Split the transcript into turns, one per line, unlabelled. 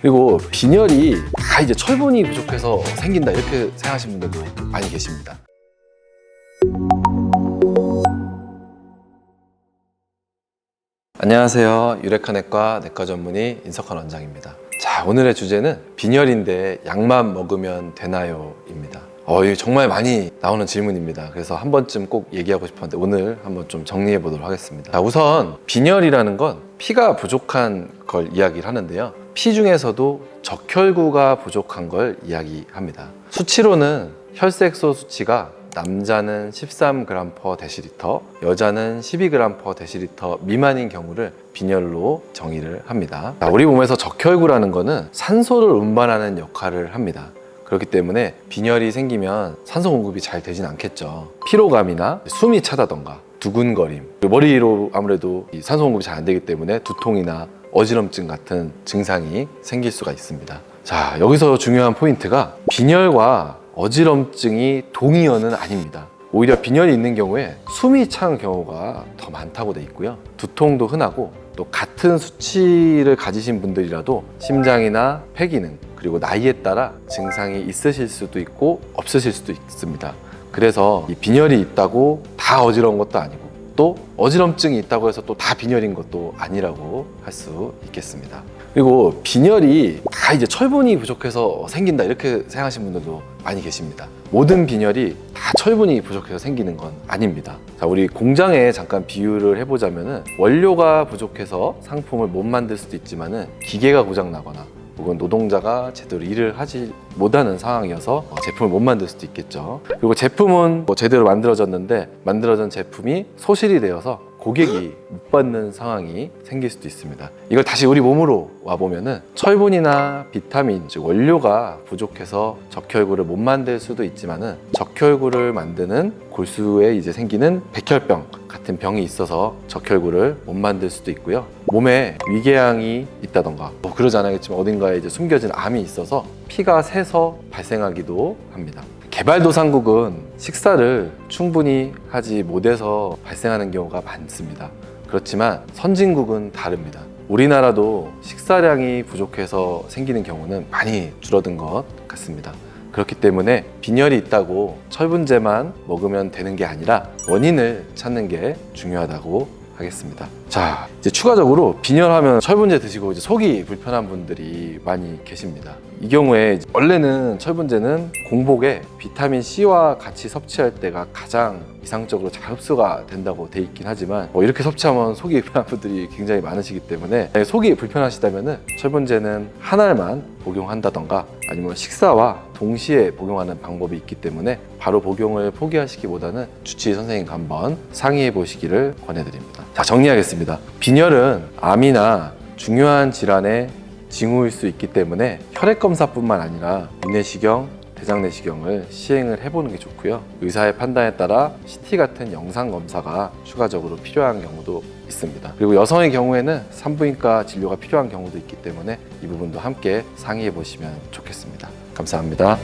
그리고 빈혈이 다 이제 철분이 부족해서 생긴다 이렇게 생각하시는 분들도 많이 계십니다. 안녕하세요. 유레카내과 내과 전문의 인석환 원장입니다. 자, 오늘의 주제는 빈혈인데 약만 먹으면 되나요? 입니다. 이게 정말 많이 나오는 질문입니다. 그래서 한 번쯤 꼭 얘기하고 싶었는데 오늘 한번 좀 정리해 보도록 하겠습니다. 자, 우선 빈혈이라는 건 피가 부족한 걸 이야기를 하는데요. 피 중에서도 적혈구가 부족한 걸 이야기합니다. 수치로는 혈색소 수치가 남자는 13g/dL, 여자는 12g/dL 미만인 경우를 빈혈로 정의를 합니다. 자, 우리 몸에서 적혈구라는 거는 산소를 운반하는 역할을 합니다. 그렇기 때문에 빈혈이 생기면 산소 공급이 잘 되진 않겠죠. 피로감이나 숨이 차다던가 두근거림, 머리로 아무래도 이 산소 공급이 잘 안 되기 때문에 두통이나 어지럼증 같은 증상이 생길 수가 있습니다. 자, 여기서 중요한 포인트가 빈혈과 어지럼증이 동의어는 아닙니다. 오히려 빈혈이 있는 경우에 숨이 찬 경우가 더 많다고 돼 있고요. 두통도 흔하고 또 같은 수치를 가지신 분들이라도 심장이나 폐기능 그리고 나이에 따라 증상이 있으실 수도 있고 없으실 수도 있습니다. 그래서 이 빈혈이 있다고 다 어지러운 것도 아니고 또 어지럼증이 있다고 해서 또 다 빈혈인 것도 아니라고 할 수 있겠습니다. 그리고 빈혈이 다 이제 철분이 부족해서 생긴다 이렇게 생각하시는 분들도 많이 계십니다. 모든 빈혈이 다 철분이 부족해서 생기는 건 아닙니다. 자, 우리 공장에 잠깐 비유를 해보자면은 원료가 부족해서 상품을 못 만들 수도 있지만은 기계가 고장 나거나 혹은 노동자가 제대로 일을 하지 못하는 상황이어서 제품을 못 만들 수도 있겠죠. 그리고 제품은 제대로 만들어졌는데 만들어진 제품이 소실이 되어서 고객이 못 받는 상황이 생길 수도 있습니다. 이걸 다시 우리 몸으로 와보면은 철분이나 비타민, 즉 원료가 부족해서 적혈구를 못 만들 수도 있지만은 적혈구를 만드는 골수에 이제 생기는 백혈병 같은 병이 있어서 적혈구를 못 만들 수도 있고요. 몸에 위궤양이 있다던가 그러지 않겠지만 어딘가에 이제 숨겨진 암이 있어서 피가 새서 발생하기도 합니다. 개발도상국은 식사를 충분히 하지 못해서 발생하는 경우가 많습니다. 그렇지만 선진국은 다릅니다. 우리나라도 식사량이 부족해서 생기는 경우는 많이 줄어든 것 같습니다. 그렇기 때문에 빈혈이 있다고 철분제만 먹으면 되는 게 아니라 원인을 찾는 게 중요하다고 하겠습니다. 자, 이제 추가적으로 빈혈하면 철분제 드시고 이제 속이 불편한 분들이 많이 계십니다. 이 경우에 원래는 철분제는 공복에 비타민 C와 같이 섭취할 때가 가장 이상적으로 잘 흡수가 된다고 돼 있긴 하지만 이렇게 섭취하면 속이 불편한 분들이 굉장히 많으시기 때문에 속이 불편하시다면 철분제는 한 알만 복용한다던가 아니면 식사와 동시에 복용하는 방법이 있기 때문에 바로 복용을 포기하시기보다는 주치의 선생님과 한번 상의해 보시기를 권해드립니다. 자, 정리하겠습니다. 빈혈은 암이나 중요한 질환의 징후일 수 있기 때문에 혈액검사뿐만 아니라 위내시경, 대장내시경을 시행을 해보는 게 좋고요. 의사의 판단에 따라 CT 같은 영상검사가 추가적으로 필요한 경우도 있습니다. 그리고 여성의 경우에는 산부인과 진료가 필요한 경우도 있기 때문에 이 부분도 함께 상의해 보시면 좋겠습니다. 감사합니다.